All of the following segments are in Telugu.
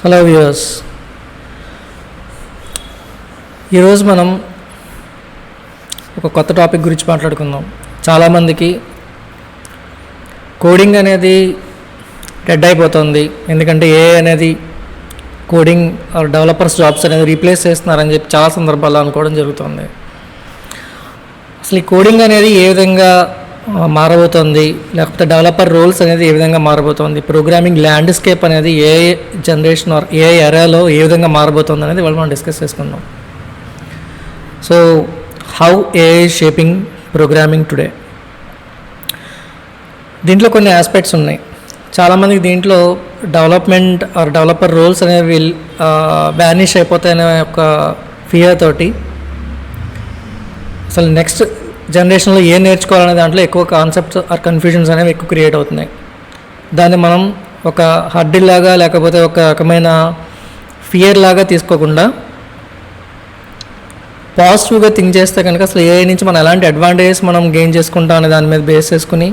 హలో వ్యూయర్స్, ఈరోజు మనం ఒక కొత్త టాపిక్ గురించి మాట్లాడుకుందాం. చాలామందికి కోడింగ్ అనేది డెడ్ అయిపోతుంది, ఎందుకంటే ఏఐ అనేది కోడింగ్ డెవలపర్స్ జాబ్స్ అనేది రీప్లేస్ చేస్తున్నారని చెప్పి చాలా సందర్భాల్లో అనుకోవడం జరుగుతుంది. అసలు ఈ కోడింగ్ అనేది ఏ విధంగా మారబోతుంది, లేకపోతే డెవలపర్ రోల్స్ అనేది ఏ విధంగా మారబోతుంది, ప్రోగ్రామింగ్ ల్యాండ్స్కేప్ అనేది ఏ జనరేషన్ ఆర్ ఏ ఎరాలో ఏ విధంగా మారబోతుంది అనేది వాళ్ళు మనం డిస్కస్ చేసుకుందాం. So how AI is shaping programming today. దీంట్లో కొన్ని ఆస్పెక్ట్స్ ఉన్నాయి. చాలామందికి దీంట్లో డెవలప్మెంట్ ఆర్ డెవలపర్ రోల్స్ అనేవి వ్యానిష్ అయిపోతాయనే ఒక ఫియర్ తోటి అసలు నెక్స్ట్ జనరేషన్లో ఏం నేర్చుకోవాలనే దాంట్లో ఎక్కువ కాన్సెప్ట్స్ ఆర్ కన్ఫ్యూజన్స్ అనేవి ఎక్కువ క్రియేట్ అవుతున్నాయి. దాన్ని మనం ఒక హర్డిల్ లాగా లేకపోతే ఒక రకమైన ఫియర్ లాగా తీసుకోకుండా పాజిటివ్గా థింక్ చేస్తే కనుక అసలు ఏఐ నుంచి మనం ఎలాంటి అడ్వాంటేజెస్ మనం గెయిన్ చేసుకుంటాం అనే దాని మీద బేస్ చేసుకుని,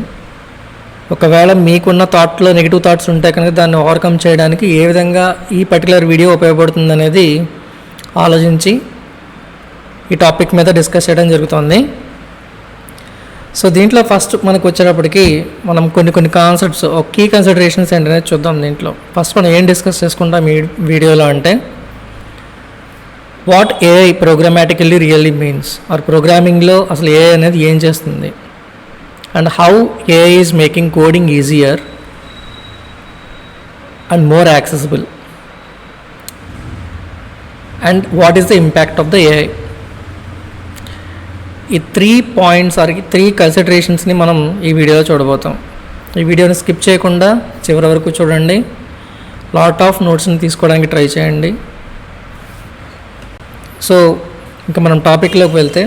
ఒకవేళ మీకున్న థాట్లో నెగిటివ్ థాట్స్ ఉంటే కనుక దాన్ని ఓవర్కమ్ చేయడానికి ఏ విధంగా ఈ పర్టికులర్ వీడియో ఉపయోగపడుతుంది అనేది ఆలోచించి ఈ టాపిక్ మీద డిస్కస్ చేయడం జరుగుతుంది. సో దీంట్లో ఫస్ట్ మనకు వచ్చేటప్పటికి మనం కొన్ని కాన్సెప్ట్స్, ఒక కీ కన్సిడరేషన్స్ ఏంటనేది చూద్దాం. దీంట్లో ఫస్ట్ మనం ఏం డిస్కస్ చేసుకుంటాం ఈ వీడియోలో అంటే, what AI programmatically really means, or ప్రోగ్రామింగ్లో అసలు ఏఐ అనేది ఏం చేస్తుంది, and how AI is making coding easier and more accessible, and what is the impact of the AI. ఈ 3 పాయింట్స్ ఆర్ 3 కన్సిడరేషన్స్ని మనం ఈ వీడియోలో చూడబోతాం. ఈ వీడియోని స్కిప్ చేయకుండా చివరి వరకు చూడండి. లాట్ ఆఫ్ నోట్స్ని తీసుకోవడానికి ట్రై చేయండి. సో ఇంకా మనం టాపిక్లోకి వెళ్తే,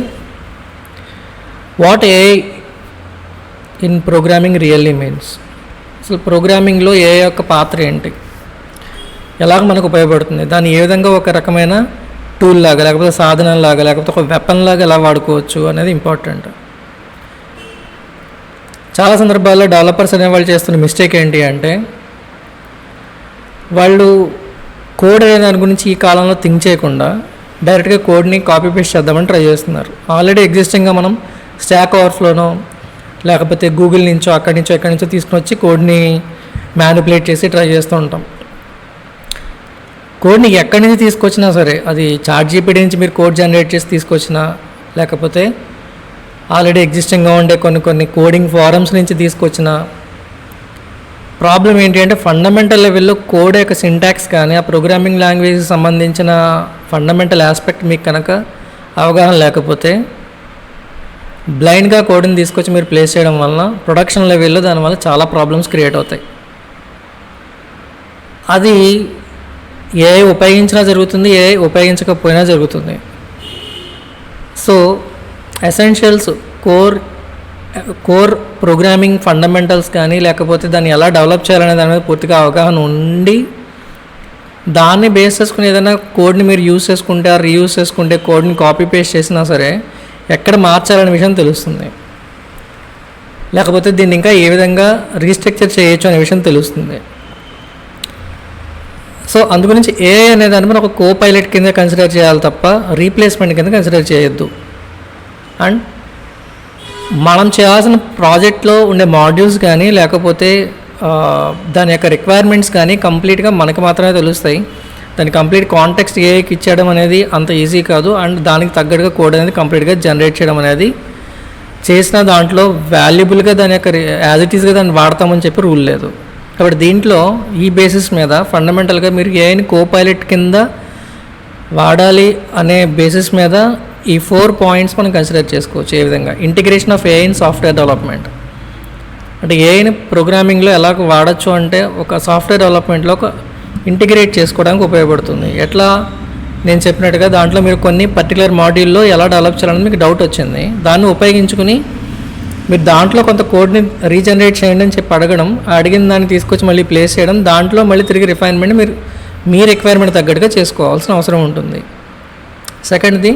what AI in programming really means. అసలు ప్రోగ్రామింగ్లో ఏఐ యొక్క పాత్ర ఏంటి, ఎలాగ మనకు ఉపయోగపడుతుంది, దాన్ని ఏ విధంగా ఒక రకమైన టూల్ లాగా లేకపోతే సాధనంలాగా లేకపోతే ఒక వెపన్ లాగా ఎలా వాడుకోవచ్చు అనేది ఇంపార్టెంట్. చాలా సందర్భాల్లో డెవలపర్స్ అనేవాళ్ళు చేస్తున్న మిస్టేక్ ఏంటి అంటే, వాళ్ళు కోడ్ అనే దాని గురించి ఈ కాలంలో థింక్ చేయకుండా డైరెక్ట్గా కోడ్ని కాపీ పేస్ట్ చేద్దామని ట్రై చేస్తున్నారు. ఆల్రెడీ ఎగ్జిస్టింగ్గా మనం స్టాక్ ఓవర్ఫ్లోనో లేకపోతే గూగుల్ నుంచో ఎక్కడి నుంచో తీసుకుని వచ్చి కోడ్ని మ్యానిపులేట్ చేసి ట్రై చేస్తూ ఉంటాం. కోడ్ని ఎక్కడి నుంచి తీసుకొచ్చినా సరే, అది చాట్‌జీపీటీ నుంచి మీరు కోడ్ జనరేట్ చేసి తీసుకొచ్చినా, లేకపోతే ఆల్రెడీ ఎగ్జిస్టింగ్గా ఉండే కొన్ని కోడింగ్ ఫారమ్స్ నుంచి తీసుకొచ్చిన, ప్రాబ్లం ఏంటి అంటే ఫండమెంటల్ లెవెల్లో కోడ్ యొక్క సింటాక్స్ కానీ ఆ ప్రోగ్రామింగ్ లాంగ్వేజ్కి సంబంధించిన ఫండమెంటల్ ఆస్పెక్ట్ మీకు కనుక అవగాహన లేకపోతే బ్లైండ్గా కోడ్ని తీసుకొచ్చి మీరు ప్లేస్ చేయడం వలన ప్రొడక్షన్ లెవెల్లో దానివల్ల చాలా ప్రాబ్లమ్స్ క్రియేట్ అవుతాయి. అది ఏఐ ఉపయోగించినా జరుగుతుంది, ఏఐ ఉపయోగించకపోయినా జరుగుతుంది. So essentials, core programming fundamentals కానీ లేకపోతే దాన్ని ఎలా డెవలప్ చేయాలనే దాని మీద పూర్తిగా అవగాహన ఉండి, దాన్ని బేస్ చేసుకుని ఏదైనా కోడ్ని మీరు యూజ్ చేసుకుంటే రీయూజ్ చేసుకుంటే, కోడ్ని కాపీ పేస్ట్ చేసినా సరే ఎక్కడ మార్చాలనే విషయం తెలుస్తుంది, లేకపోతే దీన్ని ఇంకా ఏ విధంగా రీస్ట్రక్చర్ చేయొచ్చు అనే విషయం తెలుస్తుంది. సో అందుగురించి ఏఐ అనేదాన్ని మనం ఒక కో పైలట్ కింద కన్సిడర్ చేయాలి తప్ప రీప్లేస్మెంట్ కింద కన్సిడర్ చేయొద్దు. అండ్ మనం చేయాల్సిన ప్రాజెక్ట్లో ఉండే మాడ్యూల్స్ కానీ లేకపోతే దాని యొక్క రిక్వైర్మెంట్స్ కానీ కంప్లీట్గా మనకు మాత్రమే తెలుస్తాయి. దాని కంప్లీట్ కాంటెక్స్ట్ ఏఐకి ఇచ్చేయడం అనేది అంత ఈజీ కాదు. అండ్ దానికి తగ్గట్టుగా కోడ్ అనేది కంప్లీట్గా జనరేట్ చేయడం అనేది, చేసిన దాంట్లో వాల్యుబుల్గా దాని యొక్క యాజ్ ఇట్ ఈస్గా దాన్ని వాడతామని చెప్పి రూల్ లేదు. కాబట్టి దీంట్లో ఈ బేసిస్ మీద ఫండమెంటల్గా మీరు ఏఐని కో పైలట్ కింద వాడాలి అనే బేసిస్ మీద ఈ 4 పాయింట్స్ మనం కన్సిడర్ చేసుకోవచ్చు. ఏ విధంగా integration of AI in software development, అంటే ఏఐని ప్రోగ్రామింగ్లో ఎలా వాడచ్చు అంటే ఒక సాఫ్ట్వేర్ డెవలప్మెంట్లో ఒక ఇంటిగ్రేట్ చేసుకోవడానికి ఉపయోగపడుతుంది. ఎట్లా, నేను చెప్పినట్టుగా దాంట్లో మీరు కొన్ని పర్టికులర్ మాడ్యూల్లో ఎలా డెవలప్ చేయాలని మీకు డౌట్ వచ్చింది, దాన్ని ఉపయోగించుకుని మీరు దాంట్లో కొంత కోడ్ని రీజనరేట్ చేయండి అని చెప్పి అడిగిన దాన్ని తీసుకొచ్చి మళ్ళీ ప్లేస్ చేయడం, దాంట్లో మళ్ళీ తిరిగి రిఫైన్మెంట్ మీరు మీ రిక్వైర్మెంట్ తగ్గట్టుగా చేసుకోవాల్సిన అవసరం ఉంటుంది. సెకండ్ది,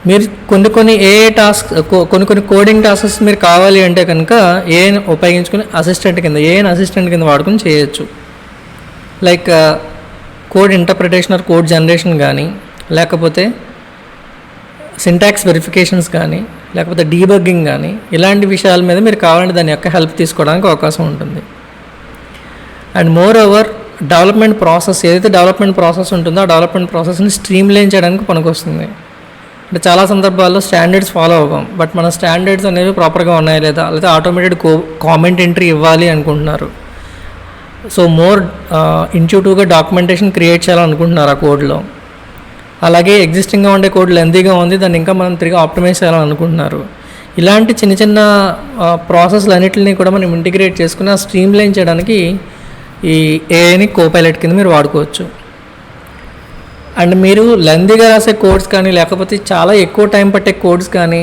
మీరు కొన్ని ఏఐ టాస్క్ కొన్ని కోడింగ్ టాస్క్స్ మీరు కావాలి అంటే కనుక ఏఐని ఉపయోగించుకుని అసిస్టెంట్ కింద వాడుకుని చేయొచ్చు. Like code interpretation or code generation కానీ, లేకపోతే సింటాక్స్ వెరిఫికేషన్స్ కానీ, లేకపోతే డీబగ్గింగ్ కానీ, ఇలాంటి విషయాల మీద మీరు కావాలంటే దాని యొక్క హెల్ప్ తీసుకోవడానికి అవకాశం ఉంటుంది. And more over development process, ఏదైతే డెవలప్మెంట్ ప్రాసెస్ ఉంటుందో ఆ డెవలప్మెంట్ ప్రాసెస్ని స్ట్రీమ్ లైన్ చేయడానికి పనికొస్తుంది. అంటే చాలా సందర్భాల్లో స్టాండర్డ్స్ ఫాలో అవ్వం, బట్ మన స్టాండర్డ్స్ అనేవి ప్రాపర్గా ఉన్నాయా లేదా, లేదా ఆటోమేటెడ్ కామెంట్ ఎంట్రీ ఇవ్వాలి అనుకుంటున్నారు. సో మోర్ ఇంట్యూటివ్గా డాక్యుమెంటేషన్ క్రియేట్ చేయాలనుకుంటున్నారు ఆ కోడ్లో. అలాగే ఎగ్జిస్టింగ్గా ఉండే కోడ్ లెంతీగా ఉంది, దాన్ని ఇంకా మనం తిరిగి ఆప్టిమైజ్ చేయాలనుకుంటున్నారు. ఇలాంటి చిన్న చిన్న ప్రాసెస్లు అన్నింటినీ కూడా మనం ఇంటిగ్రేట్ చేసుకుని ఆ స్ట్రీమ్ లైన్ చేయడానికి ఈ ఏఐని కోపైలట్ కింద మీరు వాడుకోవచ్చు. అండ్ మీరు లెంతీగా రాసే కోడ్స్ కానీ, లేకపోతే చాలా ఎక్కువ టైం పట్టే కోడ్స్ కానీ,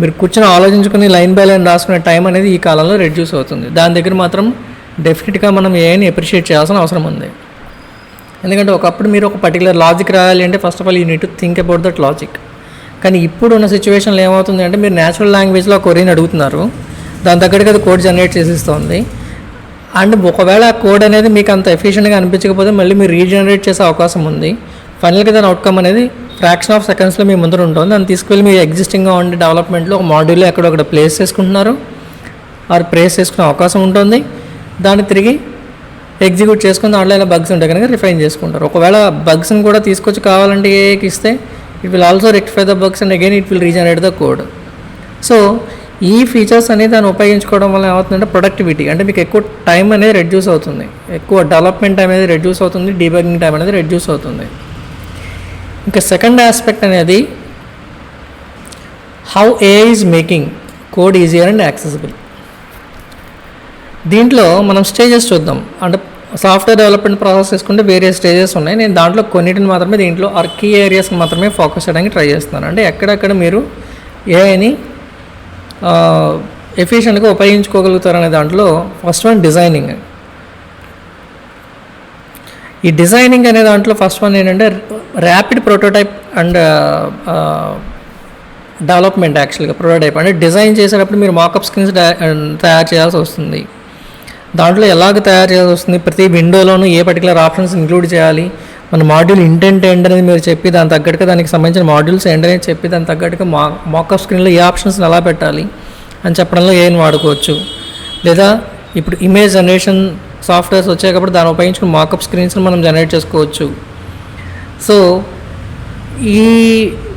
మీరు కూర్చొని ఆలోచించుకుని లైన్ బై లైన్ రాసుకునే టైం అనేది ఈ కాలంలో రెడ్యూస్ అవుతుంది. దాని దగ్గర మాత్రం డెఫినెట్గా మనం ఏఐని అప్రిషియేట్ చేయాల్సిన అవసరం ఉంది. ఎందుకంటే ఒకప్పుడు మీరు ఒక పర్టికులర్ లాజిక్ రాయాలి అంటే first of all you need to think about that logic. కానీ ఇప్పుడు ఉన్న సిచ్యువేషన్లో ఏమవుతుంది అంటే మీరు న్యాచురల్ లాంగ్వేజ్లో కొరీని అడుగుతున్నారు, దాని తగ్గట్టుగా అది కోడ్ జనరేట్ చేసిస్తుంది. అండ్ ఒకవేళ ఆ కోడ్ అనేది మీకు అంత ఎఫిషియెంట్గా అనిపించకపోతే మళ్ళీ మీరు రీజనరేట్ చేసే అవకాశం ఉంది. ఫైనల్గా దాని అవుట్కమ్ అనేది ఫ్రాక్షన్ ఆఫ్ సెకండ్స్లో మీ ముందర ఉంటుంది. దాన్ని తీసుకెళ్ళి మీరు ఎగ్జిస్టింగ్గా ఉండే డెవలప్మెంట్లో ఒక మాడ్యూల్లో ఎక్కడొక్కడ ప్లేస్ చేసుకుంటున్నారు, ఆర్ ప్లేస్ చేసుకునే అవకాశం ఉంటుంది. దాన్ని తిరిగి ఎగ్జిక్యూట్ చేసుకుని దాంట్లో ఏమైనా బగ్స్ ఉంటే కనుక రిఫైన్ చేసుకుంటారు. ఒకవేళ బగ్స్ని కూడా తీసుకొచ్చి కావాలంటే ఏఐకి ఇస్తే it will also rectify the bugs and again it will regenerate the code. So ఈ ఫీచర్స్ అనేది దాన్ని ఉపయోగించుకోవడం వల్ల ఏమవుతుందంటే ప్రొడక్టివిటీ, అంటే మీకు ఎక్కువ టైం అనేది రెడ్యూస్ అవుతుంది, ఎక్కువ డెవలప్మెంట్ టైం అనేది రెడ్యూస్ అవుతుంది, డీబగ్గింగ్ టైం అనేది రెడ్యూస్ అవుతుంది. ఇంకా సెకండ్ ఆస్పెక్ట్ అనేది how AI is making code easier and accessible. దీంట్లో మనం స్టేజెస్ చూద్దాం. అంటే సాఫ్ట్వేర్ డెవలప్మెంట్ ప్రాసెస్ చేసుకుంటే వేరే స్టేజెస్ ఉన్నాయి. నేను దాంట్లో కొన్నిటిని మాత్రమే దీంట్లో కీ ఏరియాస్ని మాత్రమే ఫోకస్ చేయడానికి ట్రై చేస్తున్నాను. అంటే ఎక్కడెక్కడ మీరు ఏఐని ఎఫిషియెంట్గా ఉపయోగించుకోగలుగుతారనే దాంట్లో ఫస్ట్ వన్ డిజైనింగ్. ఈ డిజైనింగ్ అనే దాంట్లో ఫస్ట్ వన్ ఏంటంటే ర్యాపిడ్ ప్రోటోటైప్ అండ్ డెవలప్మెంట్. యాక్చువల్గా ప్రోటోటైప్ అంటే డిజైన్ చేసేటప్పుడు మీరు మాకప్ స్క్రీన్స్ తయారు చేయాల్సి వస్తుంది. దాంట్లో ఎలాగ తయారు చేయాల్సి వస్తుంది, ప్రతి విండోలోనూ ఏ పర్టికులర్ ఆప్షన్స్ ఇంక్లూడ్ చేయాలి, మన మాడ్యూల్ ఇంటెంట్ ఏంటనేది మీరు చెప్పి దాని తగ్గట్టుగా దానికి సంబంధించిన మాడ్యూల్స్ ఏంటనేది చెప్పి దాని తగ్గట్టుగా మాకప్ స్క్రీన్లో ఏ ఆప్షన్స్ని ఎలా పెట్టాలి అని చెప్పడంలో ఏం వాడుకోవచ్చు. లేదా ఇప్పుడు ఇమేజ్ జనరేషన్ సాఫ్ట్వేర్స్ వచ్చాయి కాబట్టి దాన్ని ఉపయోగించుకుని మాకప్ స్క్రీన్స్ని మనం జనరేట్ చేసుకోవచ్చు. సో ఈ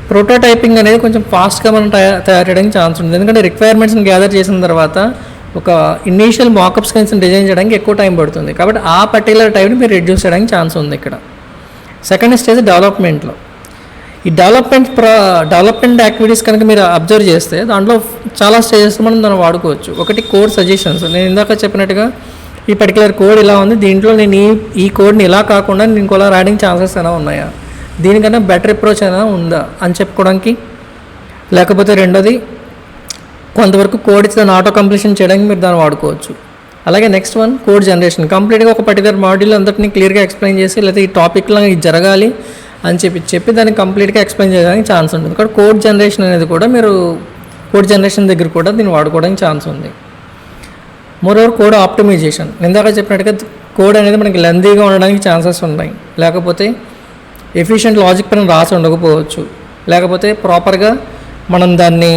ప్రోటోటైపింగ్ అనేది కొంచెం ఫాస్ట్గా మనం తయారు చేయడానికి ఛాన్స్ ఉంటుంది. ఎందుకంటే రిక్వైర్మెంట్స్ని గ్యాదర్ చేసిన తర్వాత ఒక ఇనీషియల్ మాకప్ స్క్రీన్స్ని డిజైన్ చేయడానికి ఎక్కువ టైం పడుతుంది. కాబట్టి ఆ పర్టికులర్ టైంని మీరు రెడ్యూస్ చేయడానికి ఛాన్స్ ఉంది ఇక్కడ. సెకండ్ స్టేజ్ డెవలప్మెంట్లో. ఈ డెవలప్మెంట్ యాక్టివిటీస్ కనుక మీరు అబ్జర్వ్ చేస్తే దాంట్లో చాలా స్టేజెస్ మనం దాన్ని వాడుకోవచ్చు. ఒకటి కోడ్ సజెషన్స్. నేను ఇందాక చెప్పినట్టుగా ఈ పర్టికులర్ కోడ్ ఇలా ఉంది, దీంట్లో నేను ఈ కోడ్ని ఇలా కాకుండా నేను ఇంకోలా రాయడానికి ఛాన్సెస్ అయినా ఉన్నాయా, దీనికన్నా బెటర్ అప్రోచ్ అయినా ఉందా అని చెప్పుకోవడానికి. లేకపోతే రెండోది కొంతవరకు కోడ్ ఇచ్చి దాన్ని ఆటో కంప్లీషన్ చేయడానికి మీరు దాన్ని వాడుకోవచ్చు. అలాగే నెక్స్ట్ వన్ కోడ్ జనరేషన్. కంప్లీట్గా ఒక పర్టికులర్ మాడ్యూల్ అంతటిని క్లియర్గా ఎక్స్ప్లెయిన్ చేసి లేదా ఈ టాపిక్లో ఇది జరగాలి అని చెప్పి దాన్ని కంప్లీట్గా ఎక్స్ప్లెయిన్ చేయడానికి ఛాన్స్ ఉంటుంది. కాబట్టి కోడ్ జనరేషన్ అనేది కూడా మీరు కోడ్ జనరేషన్ దగ్గర కూడా దీన్ని వాడుకోవడానికి ఛాన్స్ ఉంది. Moreover code optimization. ఇందాక చెప్పినట్టుగా కోడ్ అనేది మనకి లెంతీగా ఉండడానికి ఛాన్సెస్ ఉన్నాయి, లేకపోతే ఎఫిషియెంట్ లాజిక్ పైన రాసి ఉండకపోవచ్చు, లేకపోతే ప్రాపర్గా మనం దాన్ని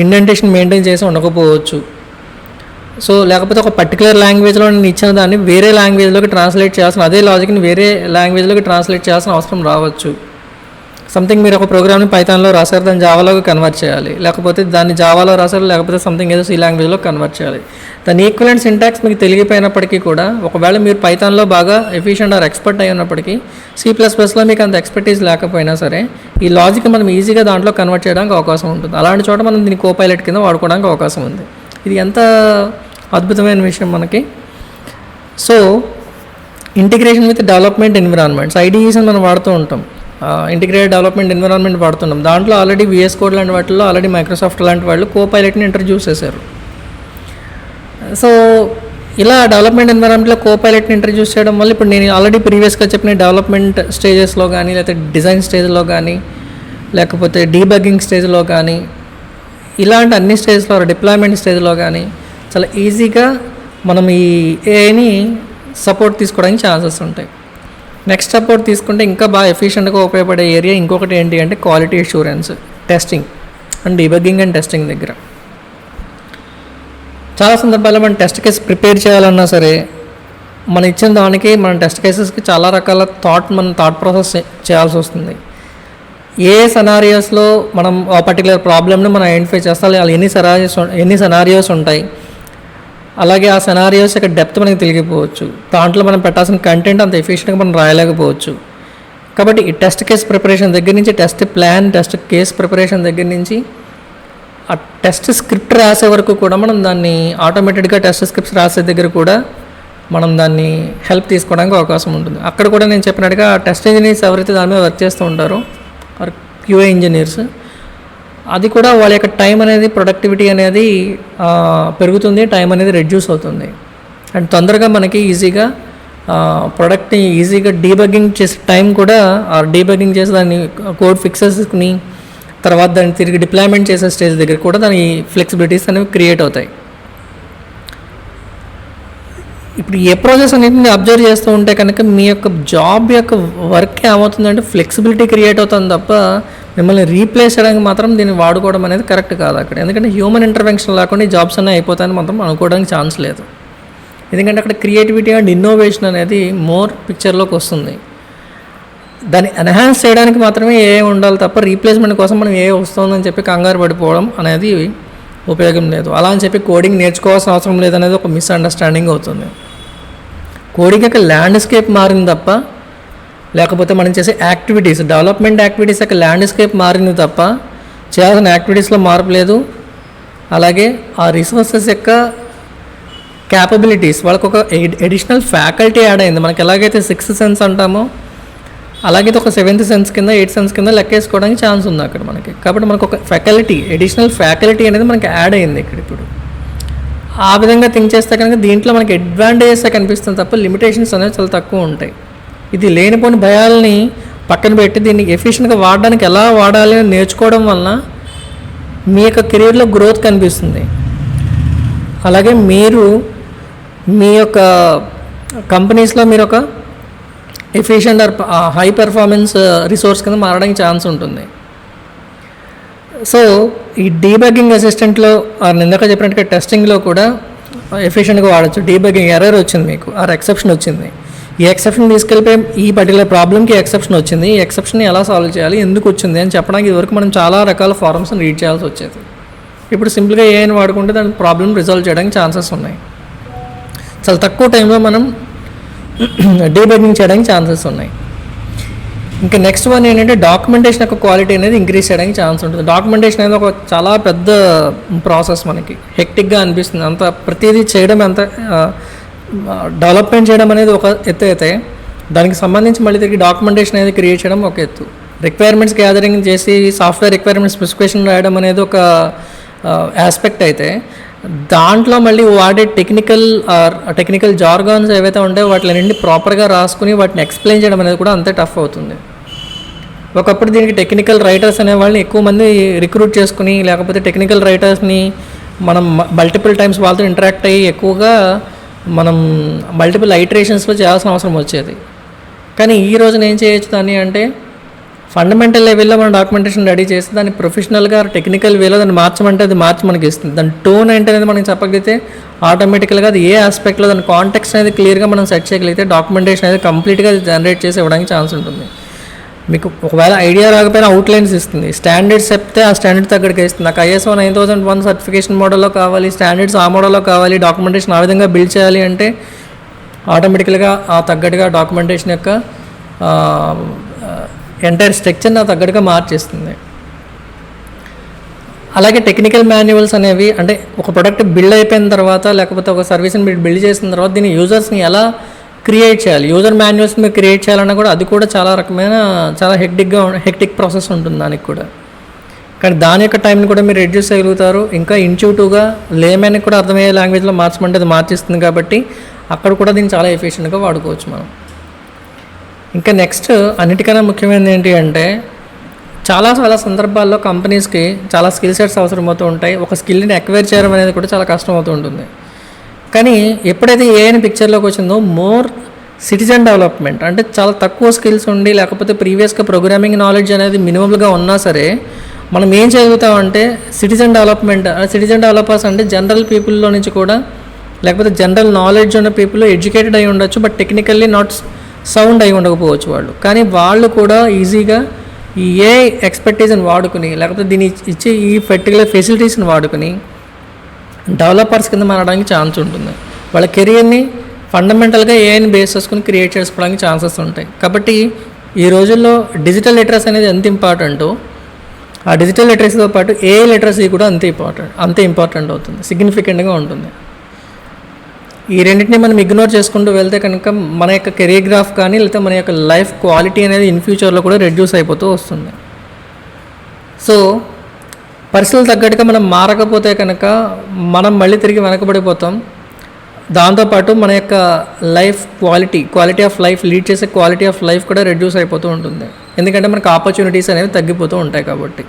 ఇండెంటేషన్ మెయింటైన్ చేసి ఉండకపోవచ్చు. సో లేకపోతే ఒక పర్టికులర్ లాంగ్వేజ్లో నేను ఇచ్చిన దాన్ని వేరే లాంగ్వేజ్లోకి ట్రాన్స్లేట్ చేయాల్సిన, అదే లాజిక్ని వేరే లాంగ్వేజ్లోకి ట్రాన్స్లేట్ చేయాల్సిన అవసరం రావచ్చు. సంథింగ్ మీరు ఒక ప్రోగ్రామ్ని పైథాన్లో రాశారు, దాన్ని జావాలోకి కన్వర్ట్ చేయాలి, లేకపోతే దాన్ని జావాలో రాశారు, లేకపోతే సంథింగ్ ఏదో సి లాంగ్వేజ్లో కన్వర్ట్ చేయాలి. దాని ఈక్వలెంట్ సింటాక్స్ మీకు తెలియపోయినప్పటికీ కూడా, ఒకవేళ మీరు పైథాన్లో బాగా ఎఫిషియెంట్ ఆర్ ఎక్స్పర్ట్ అయి ఉన్నప్పటికీ C++లో మీకు అంత ఎక్స్పర్టీస్ లేకపోయినా సరే ఈ లాజిక్ మనం ఈజీగా దాంట్లో కన్వర్ట్ చేయడానికి అవకాశం ఉంటుంది. అలాంటి చోట మనం దీన్ని కోపైలట్ కింద వాడుకోవడానికి అవకాశం ఉంది. ఇది ఎంత అద్భుతమైన విషయం మనకి. So integration with development environments, IDEs మనం వాడుతూ ఉంటాం, ఇంటిగ్రేటెడ్ డెవలప్మెంట్ ఎన్విరాన్మెంట్ వాడుతున్నాం. దాంట్లో ఆల్రెడీ VS Code లాంటి వాటిల్లో ఆల్రెడీ మైక్రోసాఫ్ట్ లాంటి వాళ్ళు కోపైలట్ని ఇంట్రడ్యూస్ చేశారు. సో ఇలా డెవలప్మెంట్ ఎన్విరాన్మెంట్లో కోపైలట్ని ఇంట్రడ్యూస్ చేయడం వల్ల ఇప్పుడు నేను ఆల్రెడీ ప్రీవియస్గా చెప్పిన డెవలప్మెంట్ స్టేజెస్లో కానీ, లేకపోతే డిజైన్ స్టేజ్లో కానీ, లేకపోతే డీబగ్గింగ్ స్టేజ్లో కానీ, ఇలాంటి అన్ని స్టేజ్లో డిప్లాయ్మెంట్ స్టేజ్లో కానీ చాలా ఈజీగా మనం ఈ ఏఐని సపోర్ట్ తీసుకోవడానికి ఛాన్సెస్ ఉంటాయి. నెక్స్ట్ సపోర్ట్ తీసుకుంటే ఇంకా బాగా ఎఫిషియెంట్గా ఉపయోగపడే ఏరియా ఇంకొకటి ఏంటి అంటే quality assurance, testing and debugging and testing దగ్గర. చాలా సందర్భాల్లో మనం టెస్ట్ కేసు ప్రిపేర్ చేయాలన్నా సరే మనం ఇచ్చిన దానికి మన టెస్ట్ కేసెస్కి చాలా రకాల థాట్ ప్రాసెస్ చేయాల్సి వస్తుంది. ఏ సెనారియోస్లో మనం ఆ పర్టికులర్ ప్రాబ్లమ్ని మనం ఐడెంటిఫై చేస్తాం, ఎన్ని సెనారియోస్ ఉంటాయి, అలాగే ఆ సెనారియోస్ యొక్క డెప్త్ మనకి తెలియకపోవచ్చు, దాంట్లో మనం పెట్టాల్సిన కంటెంట్ అంత ఎఫిషియెంట్గా మనం రాయలేకపోవచ్చు. కాబట్టి ఈ టెస్ట్ కేస్ ప్రిపరేషన్ దగ్గర నుంచి, test plan, test case preparation దగ్గర నుంచి ఆ టెస్ట్ స్క్రిప్ట్ రాసే వరకు కూడా మనం దాన్ని ఆటోమేటెడ్గా టెస్ట్ స్క్రిప్ట్స్ రాసే దగ్గర కూడా మనం దాన్ని హెల్ప్ తీసుకోవడానికి అవకాశం ఉంటుంది. అక్కడ కూడా నేను చెప్పినట్టుగా టెస్ట్ ఇంజనీర్స్ ఎవరైతే దాని మీద వర్క్ చేస్తూ ఉంటారో ఆర్ క్యూఏ ఇంజనీర్స్, అది కూడా వాళ్ళ యొక్క టైం అనేది, ప్రొడక్టివిటీ అనేది పెరుగుతుంది, టైం అనేది రెడ్యూస్ అవుతుంది. అండ్ తొందరగా మనకి ఈజీగా ప్రొడక్ట్ని ఈజీగా డీబగ్గింగ్ చేసే టైం కూడా, డీబగ్గింగ్ చేసి దాన్ని కోడ్ ఫిక్సెస్ని తర్వాత దాన్ని తిరిగి డిప్లాయ్మెంట్ చేసే స్టేజ్ దగ్గర కూడా దాని ఫ్లెక్సిబిలిటీస్ అనేవి క్రియేట్ అవుతాయి. ఇప్పుడు ఏ ప్రాసెస్ అనేది అబ్జర్వ్ చేస్తూ ఉంటే కనుక మీ యొక్క జాబ్ యొక్క వర్క్ ఏమవుతుందంటే ఫ్లెక్సిబిలిటీ క్రియేట్ అవుతుంది తప్ప మిమ్మల్ని రీప్లేస్ చేయడానికి మాత్రం దీన్ని వాడుకోవడం అనేది కరెక్ట్ కాదు అక్కడ. ఎందుకంటే హ్యూమన్ ఇంటర్వెన్షన్ లేకుండా ఈ జాబ్స్ అనేవి అయిపోతాయని మాత్రం అనుకోవడానికి ఛాన్స్ లేదు. ఎందుకంటే అక్కడ క్రియేటివిటీ అండ్ ఇన్నోవేషన్ అనేది మోర్ పిక్చర్లోకి వస్తుంది. దాన్ని ఎన్హాన్స్ చేయడానికి మాత్రమే ఏ ఉండాలి తప్ప రీప్లేస్మెంట్ కోసం మనం ఏ వస్తుందని చెప్పి కంగారు పడిపోవడం అనేది ఉపయోగం లేదు. అలా అని చెప్పి కోడింగ్ నేర్చుకోవాల్సిన అవసరం లేదనేది ఒక మిస్అండర్స్టాండింగ్ అవుతుంది. కోడింగ్ యొక్క ల్యాండ్స్కేప్ మారింది తప్ప, లేకపోతే మనం చేసే యాక్టివిటీస్, డెవలప్మెంట్ యాక్టివిటీస్ యొక్క ల్యాండ్స్కేప్ మారింది తప్ప చేయాల్సిన యాక్టివిటీస్లో మార్పు లేదు. అలాగే ఆ రిసోర్సెస్ యొక్క క్యాపబిలిటీస్, వాళ్ళకు ఒక ఎడిషనల్ ఫ్యాకల్టీ యాడ్ అయింది. మనకి ఎలాగైతే 6th సెన్స్ అంటామో అలాగైతే ఒక 7th సెన్స్ కింద, 8th సెన్స్ కింద లెక్కేసుకోవడానికి ఛాన్స్ ఉంది అక్కడ మనకి. కాబట్టి మనకు ఒక ఫ్యాకల్టీ, ఎడిషనల్ ఫ్యాకల్టీ అనేది మనకి యాడ్ అయింది ఇక్కడ. ఇప్పుడు ఆ విధంగా థింక్ చేస్తే కనుక దీంట్లో మనకి అడ్వాంటేజెస్ కనిపిస్తుంది తప్ప లిమిటేషన్స్ అనేవి చాలా తక్కువ ఉంటాయి. ఇది లేనిపోని భయాలని పక్కన పెట్టి దీన్ని ఎఫిషియెంట్గా వాడడానికి ఎలా వాడాలి అని నేర్చుకోవడం వలన మీ యొక్క కెరీర్లో గ్రోత్ కనిపిస్తుంది. అలాగే మీరు మీ యొక్క కంపెనీస్లో మీరు ఒక efficient or high performance resource కింద మారడానికి ఛాన్స్ ఉంటుంది. సో ఈ డీబగ్గింగ్ అసిస్టెంట్లో ఇందాక చెప్పినట్టుగా టెస్టింగ్లో కూడా ఎఫిషియెంట్గా వాడచ్చు. డీబగ్గింగ్ ఎర్రర్ వచ్చింది మీకు, ఆర్ ఎక్సెప్షన్ వచ్చింది, ఈ ఎక్సెప్షన్ తీసుకెళ్ళిపోయి ఈ పర్టికులర్ ప్రాబ్లమ్కి ఎక్సెప్షన్ వచ్చింది, ఈ ఎక్సెప్షన్ని ఎలా సాల్వ్ చేయాలి, ఎందుకు వచ్చింది అని చెప్పడానికి ఇదివరకు మనం చాలా రకాల ఫారమ్స్ని రీడ్ చేయాల్సి వచ్చేది. ఇప్పుడు సింపుల్గా ఏఐని వాడుకుంటే దాని ప్రాబ్లమ్ రిజాల్వ్ చేయడానికి ఛాన్సెస్ ఉన్నాయి. చాలా తక్కువ టైంలో మనం డీబగ్గింగ్ చేయడానికి ఛాన్సెస్ ఉన్నాయి. ఇంకా నెక్స్ట్ వన్ ఏంటంటే డాక్యుమెంటేషన్ యొక్క క్వాలిటీ అనేది ఇంక్రీజ్ చేయడానికి ఛాన్స్ ఉంటుంది. డాక్యుమెంటేషన్ అనేది ఒక చాలా పెద్ద ప్రాసెస్, మనకి హెక్టిక్గా అనిపిస్తుంది. అంత ప్రతిదీ చేయడం, అంత డెవలప్మెంట్ చేయడం అనేది ఒక ఎత్తు అయితే దానికి సంబంధించి మళ్ళీ తిరిగి డాక్యుమెంటేషన్ అనేది క్రియేట్ చేయడం ఒక ఎత్తు. రిక్వైర్మెంట్స్ గ్యాదరింగ్ చేసి సాఫ్ట్వేర్ రిక్వైర్మెంట్ స్పెసిఫికేషన్ రాయడం అనేది ఒక ఆస్పెక్ట్ అయితే, దాంట్లో మళ్ళీ వాడే టెక్నికల్ జార్గాన్స్ ఏవైతే ఉంటాయో వాటిని ప్రాపర్గా రాసుకుని వాటిని ఎక్స్ప్లెయిన్ చేయడం అనేది కూడా అంతే టఫ్ అవుతుంది. ఒకప్పుడు దీనికి టెక్నికల్ రైటర్స్ అనే వాళ్ళని ఎక్కువ మంది రిక్రూట్ చేసుకుని, లేకపోతే టెక్నికల్ రైటర్స్ని మనం మల్టిపుల్ టైమ్స్ వాళ్ళతో ఇంటరాక్ట్ అయ్యి ఎక్కువగా మనం మల్టిపుల్ ఐటరేషన్స్లో చేయాల్సిన అవసరం వచ్చేది. కానీ ఈ రోజున ఏం చేయొచ్చు దాన్ని అంటే ఫండమెంటల్ లెవెల్లో మనం డాక్యుమెంటేషన్ రెడీ చేసి దాన్ని ప్రొఫెషనల్గా టెక్నికల్ వేలో దాన్ని మార్చమంటే అది మార్చి మనకి ఇస్తుంది. దాని టోన్ ఏంటనేది మనం చెప్పగలిగితే ఆటోమేటికల్గా అది ఏ ఆస్పెక్ట్లో దాని కాంటెక్స్ట్ అనేది క్లియర్గా మనం సెట్ చేయగలిగితే డాక్యుమెంటేషన్ అనేది కంప్లీట్గా అది జనరేట్ చేసి ఇవ్వడానికి ఛాన్స్ ఉంటుంది. మీకు ఒకవేళ ఐడియా రాకపోయినా అవుట్లైన్స్ ఇస్తుంది, స్టాండర్డ్స్ చెప్తే ఆ స్టాండర్డ్ తగ్గడికి ఇస్తుంది. నాకు ISO 9001 సర్టిఫికేషన్ మోడల్లో కావాలి, స్టాండర్డ్స్ ఆ మోడల్లో కావాలి, డాక్యుమెంటేషన్ ఆ విధంగా బిల్డ్ చేయాలి అంటే ఆటోమేటికల్గా ఆ తగ్గట్టుగా డాక్యుమెంటేషన్ యొక్క ఎంటైర్ స్ట్రక్చర్ని ఆ తగ్గట్టుగా మార్చేస్తుంది. అలాగే టెక్నికల్ మాన్యువల్స్ అనేవి అంటే ఒక ప్రొడక్ట్ బిల్డ్ అయిపోయిన తర్వాత, లేకపోతే ఒక సర్వీస్ని మీరు బిల్డ్ చేసిన తర్వాత దీన్ని యూజర్స్ని ఎలా క్రియేట్ చేయాలి, యూజర్ మాన్యువల్స్ మీరు క్రియేట్ చేయాలన్నా కూడా అది కూడా చాలా రకమైన చాలా హెక్టిక్ ప్రాసెస్ ఉంటుంది దానికి కూడా. కానీ దాని యొక్క టైంని కూడా మీరు రెడ్యూస్ చేయగలుగుతారు. ఇంకా ఇంట్యూటివ్గా లేమెన్కి కూడా అర్థమయ్యే లాంగ్వేజ్లో మార్చమంటే అది మార్చిస్తుంది. కాబట్టి అక్కడ కూడా దీన్ని చాలా ఎఫిషియెంట్గా వాడుకోవచ్చు మనం. ఇంకా నెక్స్ట్ అన్నిటికన్నా ముఖ్యమైనది ఏంటి అంటే చాలా సందర్భాల్లో కంపెనీస్కి చాలా స్కిల్ సెట్స్ అవసరమవుతూ ఉంటాయి. ఒక స్కిల్ని అక్వైర్ చేయడం అనేది కూడా చాలా కష్టం అవుతూ ఉంటుంది. కానీ ఎప్పుడైతే ఏఐని పిక్చర్లోకి వచ్చిందో మోర్ సిటిజన్ డెవలప్మెంట్ అంటే చాలా తక్కువ స్కిల్స్ ఉండి లేకపోతే ప్రీవియస్గా ప్రోగ్రామింగ్ నాలెడ్జ్ అనేది మినిమల్గా ఉన్నా సరే మనం ఏం చదువుతామంటే సిటిజన్ డెవలపర్స్ అంటే జనరల్ పీపుల్లో నుంచి కూడా లేకపోతే జనరల్ నాలెడ్జ్ ఉన్న పీపుల్ ఎడ్యుకేటెడ్ అయి ఉండొచ్చు, బట్ టెక్నికల్లీ నాట్ సౌండ్ అయి ఉండకపోవచ్చు వాళ్ళు. కానీ వాళ్ళు కూడా ఈజీగా ఈ ఏ ఎక్స్పర్టీస్ని వాడుకుని లేకపోతే దీన్ని ఇచ్చే ఈ పర్టికులర్ ఫెసిలిటీస్ని వాడుకుని డెవలపర్స్ కింద మారడానికి ఛాన్స్ ఉంటుంది. వాళ్ళ కెరియర్ని ఫండమెంటల్గా ఏఐని బేస్ చేసుకుని క్రియేట్ చేసుకోవడానికి ఛాన్సెస్ ఉంటాయి. కాబట్టి ఈ రోజుల్లో డిజిటల్ లిటరసీ అనేది ఎంత ఇంపార్టెంటో ఆ డిజిటల్ లిటరసీతో పాటు ఏఐ లిటరసీ కూడా అంతే ఇంపార్టెంట్ అవుతుంది, సిగ్నిఫికెంట్గా ఉంటుంది. ఈ రెండింటిని మనం ఇగ్నోర్ చేసుకుంటూ వెళ్తే కనుక మన యొక్క కెరీర్ గ్రాఫ్ కానీ లేకపోతే మన యొక్క లైఫ్ క్వాలిటీ అనేది ఇన్ ఫ్యూచర్లో కూడా రెడ్యూస్ అయిపోతూ వస్తుంది. సో పరిస్థితులు తగ్గట్టుగా మనం మారకపోతే కనుక మనం మళ్ళీ తిరిగి వెనకబడిపోతాం. దాంతోపాటు మన యొక్క life quality of life lead చేసే క్వాలిటీ ఆఫ్ లైఫ్ కూడా రెడ్యూస్ అయిపోతూ ఉంటుంది. ఎందుకంటే మనకు ఆపర్చునిటీస్ అనేవి తగ్గిపోతూ ఉంటాయి కాబట్టి.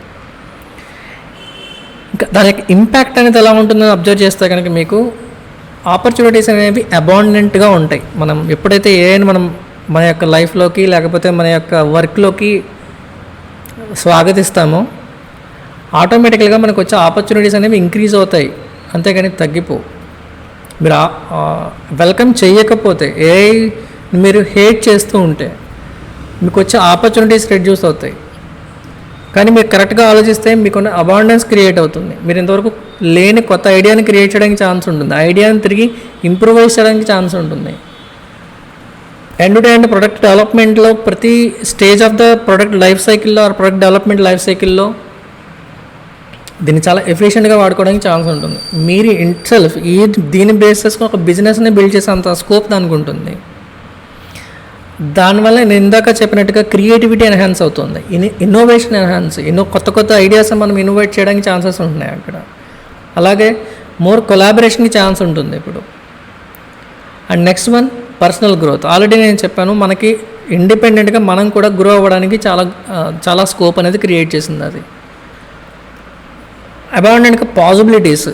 ఇంకా దాని యొక్క ఇంపాక్ట్ అనేది ఎలా ఉంటుందని అబ్జర్వ్ చేస్తే కనుక మీకు ఆపర్చునిటీస్ అనేవి అబాండెంట్గా ఉంటాయి. మనం ఎప్పుడైతే ఏఐని మనం మన యొక్క లైఫ్లోకి లేకపోతే మన యొక్క వర్క్లోకి స్వాగతిస్తామో ఆటోమేటికల్గా మనకు వచ్చే ఆపర్చునిటీస్ అనేవి ఇంక్రీజ్ అవుతాయి, అంతేగాని తగ్గిపోవు. మీరు వెల్కమ్ చేయకపోతే ఏఐ మీరు హేట్ చేస్తూ ఉంటే మీకు వచ్చే ఆపర్చునిటీస్ రెడ్యూస్ అవుతాయి. కానీ మీరు కరెక్ట్గా ఆలోచిస్తే మీకు అబాండెన్స్ క్రియేట్ అవుతుంది. మీరు ఇంతవరకు లేని కొత్త ఐడియాని క్రియేట్ చేయడానికి ఛాన్స్ ఉంటుంది, ఐడియాని తిరిగి ఇంప్రూవైజ్ చేయడానికి ఛాన్స్ ఉంటుంది. ఎండ్ టు ఎండ్ ప్రొడక్ట్ డెవలప్మెంట్లో ప్రతి stage of the product life సైకిల్లో ఆర్ ప్రొడక్ట్ డెవలప్మెంట్ లైఫ్ సైకిల్లో దీన్ని చాలా ఎఫిషియెంట్గా వాడుకోవడానికి ఛాన్స్ ఉంటుంది. మీరు ఇట్సెల్ఫ్ దీన్ని బేస్ చేసుకుని ఒక బిజినెస్ని బిల్డ్ చేసేంత స్కోప్ దానికి ఉంటుంది. దానివల్ల నేను ఇందాక చెప్పినట్టుగా క్రియేటివిటీ ఎన్హాన్స్ అవుతుంది, ఇన్నోవేషన్ ఎన్హాన్స్, కొత్త ఐడియాస్ మనం ఇన్నోవేట్ చేయడానికి ఛాన్సెస్ ఉంటున్నాయి అక్కడ. అలాగే మోర్ కొలాబరేషన్కి ఛాన్స్ ఉంటుంది ఇప్పుడు. And next one personal growth. Already నేను చెప్పాను, మనకి ఇండిపెండెంట్గా మనం కూడా గ్రో అవ్వడానికి చాలా స్కోప్ అనేది క్రియేట్ చేసింది అది. అబాండెంట్గా పాసిబిలిటీస్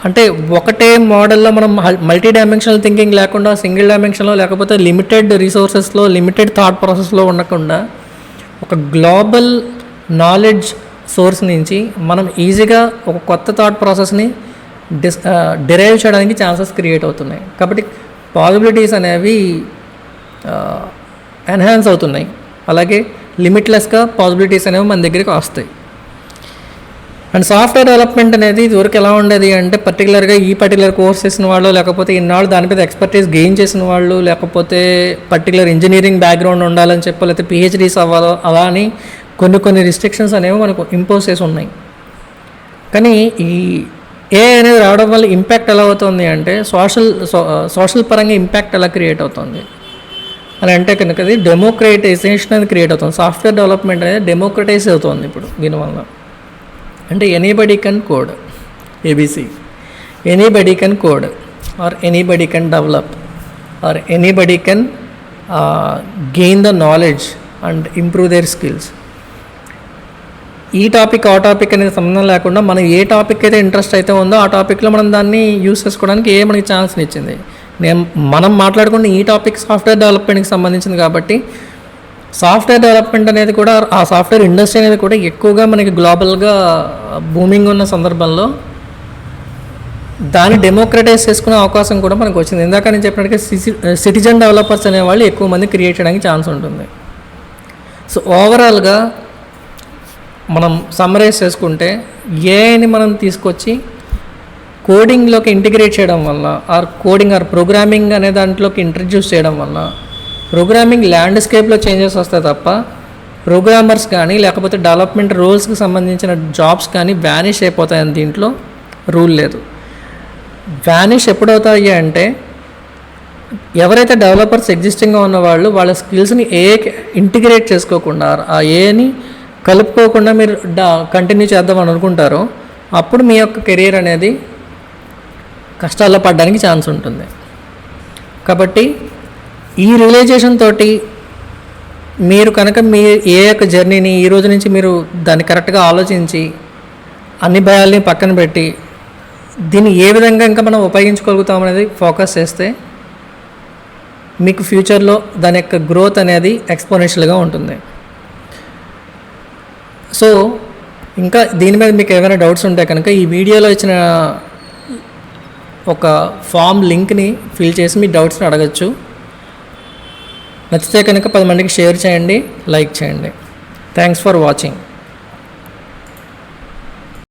అంటే ఒకటే మోడల్లో మనం మల్టీ డైమెన్షనల్ థింకింగ్ లేకుండా సింగిల్ డైమెన్షన్లో లేకపోతే లిమిటెడ్ రిసోర్సెస్లో లిమిటెడ్ థాట్ ప్రాసెస్లో ఉండకుండా ఒక గ్లోబల్ నాలెడ్జ్ సోర్స్ నుంచి మనం ఈజీగా ఒక కొత్త థాట్ ప్రాసెస్ని డిరైవ్ చేయడానికి ఛాన్సెస్ క్రియేట్ అవుతున్నాయి. కాబట్టి పాసిబిలిటీస్ అనేవి ఎన్హాన్స్ అవుతున్నాయి. అలాగే లిమిట్లెస్గా పాసిబిలిటీస్ అనేవి మన దగ్గరికి వస్తాయి. అండ్ సాఫ్ట్వేర్ డెవలప్మెంట్ అనేది ఇదివరకు ఎలా ఉండేది అంటే పర్టికులర్ కోర్స్ చేసిన వాళ్ళు లేకపోతే ఇన్నాళ్ళు దాని మీద ఎక్స్పర్టీస్ గెయిన్ చేసిన వాళ్ళు లేకపోతే పర్టికులర్ ఇంజనీరింగ్ బ్యాక్గ్రౌండ్ ఉండాలని చెప్పి లేకపోతే పిహెచ్డీస్ అవ్వాలో అలా అని కొన్ని రిస్ట్రిక్షన్స్ అనేవి మనకు ఇంపోజ్ చేసి ఉన్నాయి. కానీ ఈ ఏఐ అనేది రావడం వల్ల ఇంపాక్ట్ ఎలా అవుతుంది అంటే సోషల్ పరంగా ఇంపాక్ట్ ఎలా క్రియేట్ అవుతుంది అని అంటే కనుక అది డెమోక్రటైజేషన్ అనేది క్రియేట్ అవుతుంది. సాఫ్ట్వేర్ డెవలప్మెంట్ అనేది డెమోక్రటైజ్ అవుతుంది ఇప్పుడు దీనివల్ల. అంటే anybody can code ABC, anybody can code or anybody can develop or anybody can gain the knowledge and improve their skills. ఈ టాపిక్ ఆ టాపిక్ అనేది సంబంధం లేకుండా మనం ఏ టాపిక్ అయితే ఇంట్రెస్ట్ అయితే ఉందో ఆ టాపిక్లో మనం దాన్ని యూస్ చేసుకోవడానికి మనకి ఛాన్స్ని ఇచ్చింది. మనం మాట్లాడుకున్న ఈ టాపిక్ సాఫ్ట్వేర్ డెవలప్మెంట్కి సంబంధించింది కాబట్టి సాఫ్ట్వేర్ డెవలప్మెంట్ అనేది కూడా ఆ సాఫ్ట్వేర్ ఇండస్ట్రీ అనేది కూడా ఎక్కువగా మనకి గ్లోబల్గా బూమింగ్ ఉన్న సందర్భంలో దాన్ని డెమోక్రటైజ్ చేసుకునే అవకాశం కూడా మనకు వచ్చింది. ఇందాక నేను చెప్పినట్టుగా సిటిజన్ డెవలపర్స్ అనేవాళ్ళు ఎక్కువ మంది క్రియేట్ చేయడానికి ఛాన్స్ ఉంటుంది. సో ఓవరాల్గా మనం సమ్మరైజ్ చేసుకుంటే ఏఐని మనం తీసుకొచ్చి కోడింగ్లోకి ఇంటిగ్రేట్ చేయడం వల్ల ఆర్ ప్రోగ్రామింగ్ అనే దాంట్లోకి ఇంట్రడ్యూస్ చేయడం వల్ల ప్రోగ్రామింగ్ ల్యాండ్స్కేప్లో చేంజెస్ వస్తాయి తప్ప ప్రోగ్రామర్స్ కానీ లేకపోతే డెవలప్మెంట్ రోల్స్కి సంబంధించిన జాబ్స్ కానీ వ్యానిష్ అయిపోతాయని దీంట్లో రూల్ లేదు. వ్యానిష్ ఎప్పుడవుతాయి అంటే ఎవరైతే డెవలపర్స్ ఎగ్జిస్టింగ్గా ఉన్నవాళ్ళు వాళ్ళ స్కిల్స్ని ఏఐకి ఇంటిగ్రేట్ చేసుకోకుండా ఆ ఏఐని కలుపుకోకుండా మీరు కంటిన్యూ చేద్దామని అనుకుంటారో అప్పుడు మీ యొక్క కెరీర్ అనేది కష్టాల్లో పడడానికి ఛాన్స్ ఉంటుంది. కాబట్టి ఈ రియలైజేషన్ తోటి మీరు కనుక మీ ఏ యొక్క జర్నీని ఈ రోజు నుంచి మీరు దాన్ని కరెక్ట్గా ఆలోచించి అన్ని భయాల్ని పక్కన పెట్టి దీన్ని ఏ విధంగా ఇంకా మనం ఉపయోగించుకోగలుగుతాం అనేది ఫోకస్ చేస్తే మీకు ఫ్యూచర్లో దాని యొక్క గ్రోత్ అనేది ఎక్స్పోనెన్షియల్గా ఉంటుంది. సో ఇంకా దీని మీద మీకు ఏమైనా డౌట్స్ ఉంటే కనుక ఈ వీడియోలో ఇచ్చిన ఒక ఫామ్ లింక్ని ఫిల్ చేసి మీ డౌట్స్ని అడగచ్చు. నచ్చితే కనుక 10 మందికి షేర్ చేయండి, లైక్ చేయండి. Thanks for watching.